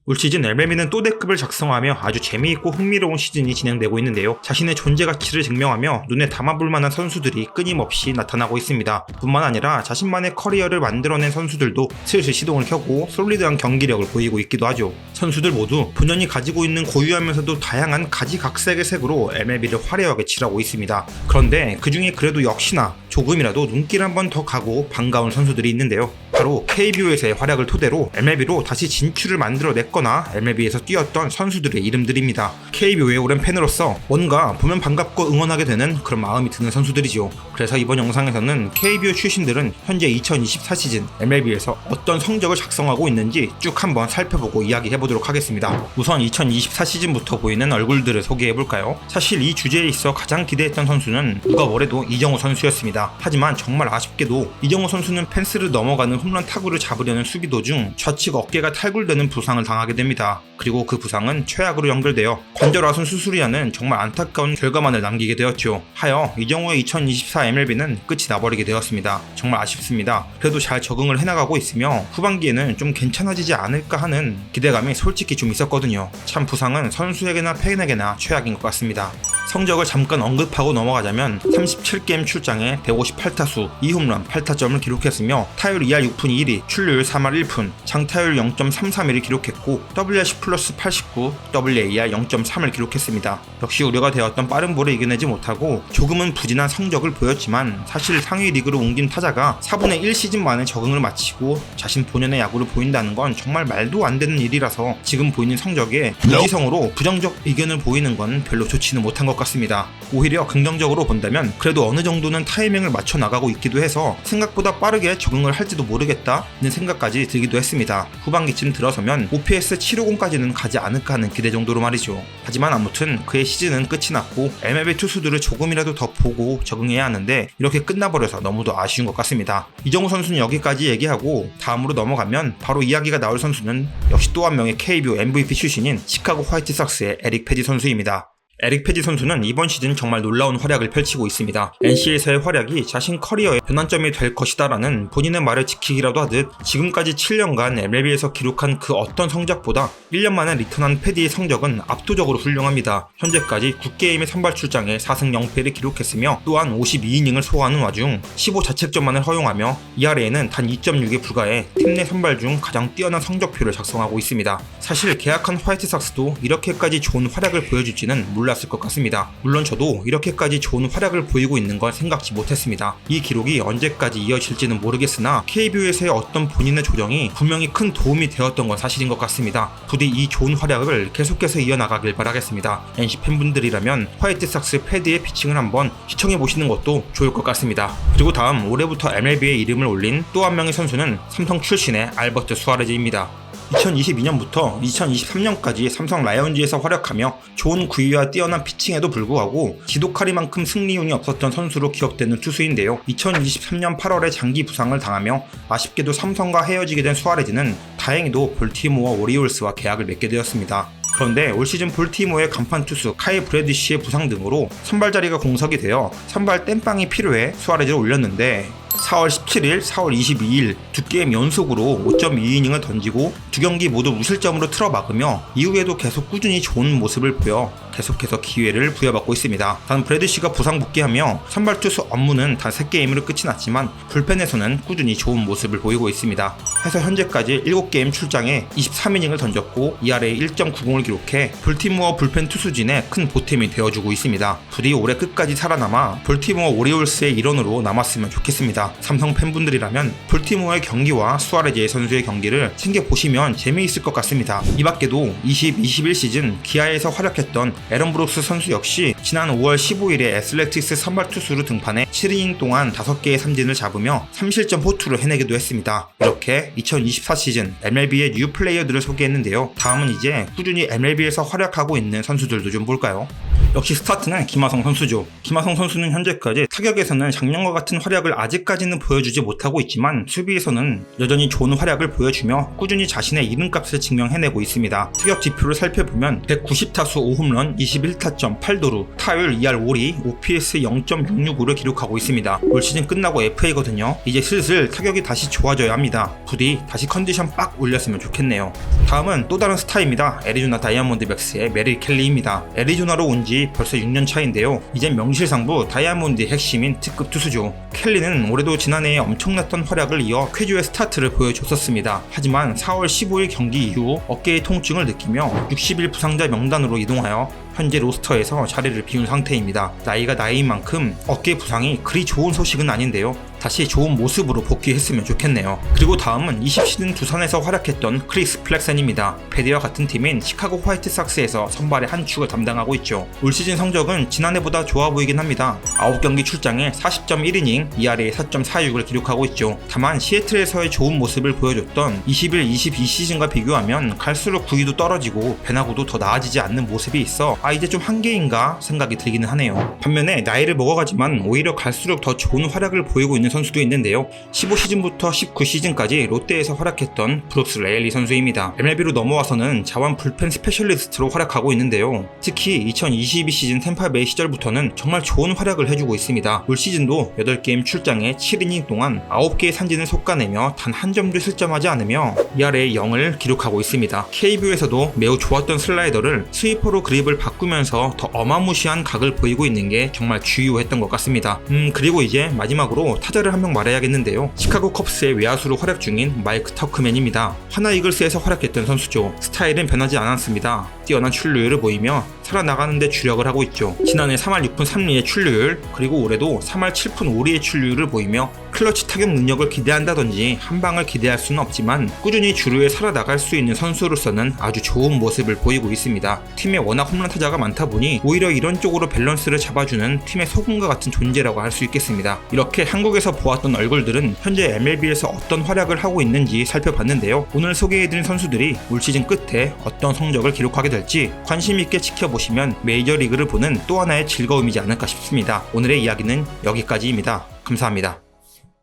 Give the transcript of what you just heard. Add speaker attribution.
Speaker 1: 올 시즌 MLB는 또 대급을 작성하며 아주 재미있고 흥미로운 시즌이 진행되고 있는데요. 자신의 존재 가치를 증명하며 눈에 담아볼 만한 선수들이 끊임없이 나타나고 있습니다. 뿐만 아니라 자신만의 커리어를 만들어낸 선수들도 슬슬 시동을 켜고 솔리드한 경기력을 보이고 있기도 하죠. 선수들 모두 본연이 가지고 있는 고유하면서도 다양한 가지각색의 색으로 MLB를 화려하게 칠하고 있습니다. 그런데 그 중에 그래도 역시나 조금이라도 눈길 한 번 더 가고 반가운 선수들이 있는데요. 바로 KBO에서의 활약을 토대로 MLB로 다시 진출을 만들어냈거나 MLB에서 뛰었던 선수들의 이름들입니다. KBO의 오랜 팬으로서 뭔가 보면 반갑고 응원하게 되는 그런 마음이 드는 선수들이죠. 그래서 이번 영상에서는 KBO 출신들은 현재 2024 시즌 MLB에서 어떤 성적을 작성하고 있는지 쭉 한번 살펴보고 이야기해보도록 하겠습니다. 우선 2024 시즌부터 보이는 얼굴들을 소개해볼까요? 사실 이 주제에 있어 가장 기대했던 선수는 누가 뭐래도 이정우 선수였습니다. 하지만 정말 아쉽게도 이정우 선수는 펜스를 넘어가는 홈런 타구를 잡으려는 수비 도중 좌측 어깨가 탈굴되는 부상을 당하게 됩니다. 그리고 그 부상은 최악으로 연결되어 관절화순 수술이라는 정말 안타까운 결과만을 남기게 되었죠. 하여 이정우의 2024 MLB는 끝이 나버리게 되었습니다. 정말 아쉽습니다. 그래도 잘 적응을 해나가고 있으며 후반기에는 좀 괜찮아지지 않을까 하는 기대감이 솔직히 좀 있었거든요. 참 부상은 선수에게나 팬에게나 최악인 것 같습니다. 성적을 잠깐 언급하고 넘어가자면 37게임 출장에 158타수 2홈런 8타점을 기록했으며 타율 2할 6푼 1위, 출루율 3할 1푼, 장타율 0.331을 기록했고 WRC 플러스 89, WAR 0.3을 기록했습니다. 역시 우려가 되었던 빠른 볼을 이겨내지 못하고 조금은 부진한 성적을 보였지만 사실 상위 리그로 옮긴 타자가 4분의 1 시즌 만에 적응을 마치고 자신 본연의 야구를 보인다는 건 정말 말도 안 되는 일이라서 지금 보이는 성적에 무지성으로 부정적 의견을 보이는 건 별로 좋지는 못한 것 같습니다. 오히려 긍정적으로 본다면 그래도 어느 정도는 타이밍을 맞춰 나가고 있기도 해서 생각보다 빠르게 적응을 할지도 모르겠다는 생각까지 들기도 했습니다. 후반기쯤 들어서면 OPS 750까지는 가지 않을까 하는 기대 정도로 말이죠. 하지만 아무튼 그의 시즌은 끝이 났고 MLB 투수들을 조금이라도 더 보고 적응해야 하는데 이렇게 끝나버려서 너무도 아쉬운 것 같습니다. 이정우 선수는 여기까지 얘기하고 다음으로 넘어가면 바로 이야기가 나올 선수는 역시 또 한 명의 KBO MVP 출신인 시카고 화이트삭스의 에릭 페지 선수입니다. 에릭 페지 선수는 이번 시즌 정말 놀라운 활약을 펼치고 있습니다. NC에서의 활약이 자신 커리어의 변환점이 될 것이다라는 본인의 말을 지키기라도 하듯 지금까지 7년간 MLB에서 기록한 그 어떤 성적보다 1년 만에 리턴한 페디의 성적은 압도적으로 훌륭합니다. 현재까지 9게임의 선발 출장에 4승 0패를 기록했으며 또한 52이닝을 소화하는 와중 15자책점만을 허용하며 ERA는 단 2.6에 불과해 팀 내 선발 중 가장 뛰어난 성적표를 작성하고 있습니다. 사실 계약한 화이트삭스도 이렇게까지 좋은 활약을 보여줄지는 몰랐을 것 같습니다. 물론 저도 이렇게까지 좋은 활약을 보이고 있는 걸 생각지 못했습니다. 이 기록이 언제까지 이어질지는 모르겠으나 KBO에서의 어떤 본인의 조정이 분명히 큰 도움이 되었던 건 사실인 것 같습니다. 부디 이 좋은 활약을 계속해서 이어나가길 바라겠습니다. NC 팬분들이라면 화이트삭스 패드의 피칭을 한번 시청해보시는 것도 좋을 것 같습니다. 그리고 다음 올해부터 MLB에 이름을 올린 또 한 명의 선수는 삼성 출신의 알버트 수아레즈입니다. 2022년부터 2023년까지 삼성 라이온즈에서 활약하며 좋은 구위와 뛰어난 피칭에도 불구하고 지독하리만큼 승리운이 없었던 선수로 기억되는 투수인데요. 2023년 8월에 장기 부상을 당하며 아쉽게도 삼성과 헤어지게 된 수아레즈는 다행히도 볼티모어 오리올스와 계약을 맺게 되었습니다. 그런데 올 시즌 볼티모어의 간판 투수 카일 브래디쉬의 부상 등으로 선발 자리가 공석이 되어 선발 땜빵이 필요해 수아레즈를 올렸는데 4월 17일, 4월 22일 두 게임 연속으로 5.2이닝을 던지고 두 경기 모두 무실점으로 틀어막으며 이후에도 계속 꾸준히 좋은 모습을 보여 계속해서 기회를 부여받고 있습니다. 단 브래드시가 부상 복귀하며 선발 투수 업무는 단 3게임으로 끝이 났지만 불펜에서는 꾸준히 좋은 모습을 보이고 있습니다. 해서 현재까지 7게임 출장에 23이닝을 던졌고 ERA 1.90을 기록해 볼티모어 불펜 투수진의 큰 보탬이 되어주고 있습니다. 부디 올해 끝까지 살아남아 볼티모어 오리올스의 일원으로 남았으면 좋겠습니다. 삼성 팬분들이라면 볼티모어의 경기와 수아레즈 선수의 경기를 챙겨보시면 재미있을 것 같습니다. 이 밖에도 20-21 시즌 기아에서 활약했던 에런 브룩스 선수 역시 지난 5월 15일에 애슬레틱스 선발 투수로 등판해 7이닝 동안 5개의 삼진을 잡으며 3실점 호투를 해내기도 했습니다. 이렇게 2024 시즌 MLB의 뉴 플레이어들을 소개했는데요. 다음은 이제 꾸준히 MLB에서 활약하고 있는 선수들도 좀 볼까요? 역시 스타트는 김하성 선수죠. 김하성 선수는 현재까지 타격에서는 작년과 같은 활약을 아직까지는 보여주지 못하고 있지만 수비에서는 여전히 좋은 활약을 보여주며 꾸준히 자신의 이름값을 증명해내고 있습니다. 타격 지표를 살펴보면 190타수 5홈런 21타점 8도루, 타율 2할 5리, OPS 0.665를 기록하고 있습니다. 올 시즌 끝나고 FA거든요. 이제 슬슬 타격이 다시 좋아져야 합니다. 부디 다시 컨디션 빡 올렸으면 좋겠네요. 다음은 또 다른 스타입니다. 애리조나 다이아몬드백스의 메릴 켈리입니다. 애리조나로 온 지 벌써 6년 차인데요. 이젠 명실상부 다이아몬드의 핵심인 특급 투수죠. 켈리는 올해도 지난해에 엄청났던 활약을 이어 쾌주의 스타트를 보여줬었습니다. 하지만 4월 15일 경기 이후 어깨의 통증을 느끼며 60일 부상자 명단으로 이동하여 현재 로스터에서 자리를 비운 상태입니다. 나이가 나이인 만큼 어깨 부상이 그리 좋은 소식은 아닌데요. 다시 좋은 모습으로 복귀했으면 좋겠네요. 그리고 다음은 20시즌 두산에서 활약했던 크리스 플렉센입니다. 베디와 같은 팀인 시카고 화이트삭스에서 선발의 한 축을 담당하고 있죠. 올 시즌 성적은 지난해보다 좋아 보이긴 합니다. 9경기 출장에 40.1이닝, 2할에 4.46을 기록하고 있죠. 다만 시애틀에서의 좋은 모습을 보여줬던 21-22 시즌과 비교하면 갈수록 구위도 떨어지고 변화구도 더 나아지지 않는 모습이 있어 이제 좀 한계인가 생각이 들기는 하네요. 반면에 나이를 먹어가지만 오히려 갈수록 더 좋은 활약을 보이고 있는 선수도 있는데요. 15시즌부터 19시즌까지 롯데에서 활약했던 브룩스 레일리 선수입니다. MLB로 넘어와서는 자완 불펜 스페셜리스트로 활약하고 있는데요. 특히 2022 시즌 템파베이 시절부터는 정말 좋은 활약을 해주고 있습니다. 올 시즌도 8게임 출장에 7이닝 동안 9개의 삼진을 솎아내며 단 한 점도 실점하지 않으며 2할에 0을 기록하고 있습니다. KBO에서도 매우 좋았던 슬라이더를 스위퍼로 그립을 바꾸면서 더 어마무시한 각을 보이고 있는 게 정말 주요했던 것 같습니다. 그리고 이제 마지막으로 타자를 한 명 말해야겠는데요. 시카고 컵스의 외야수로 활약 중인 마이크 터크맨입니다. 하나 이글스에서 활약했던 선수죠. 스타일은 변하지 않았습니다. 뛰어난 출루율을 보이며 살아나가는데 주력을 하고 있죠. 지난해 3할 6푼 3리의 출루율, 그리고 올해도 3할 7푼 5리의 출루율을 보이며 클러치 타격 능력을 기대한다든지 한 방을 기대할 수는 없지만 꾸준히 주루에 살아나갈 수 있는 선수로서는 아주 좋은 모습을 보이고 있습니다. 팀에 워낙 홈런 타자가 많다 보니 오히려 이런 쪽으로 밸런스를 잡아주는 팀의 소금과 같은 존재라고 할 수 있겠습니다. 이렇게 한국에서 보았던 얼굴들은 현재 MLB에서 어떤 활약을 하고 있는지 살펴봤는데요. 오늘 소개해드린 선수들이 올 시즌 끝에 어떤 성적을 기록하게 될지 관심 있게 지켜보시면 메이저리그를 보는 또 하나의 즐거움이지 않을까 싶습니다. 오늘의 이야기는 여기까지입니다. 감사합니다.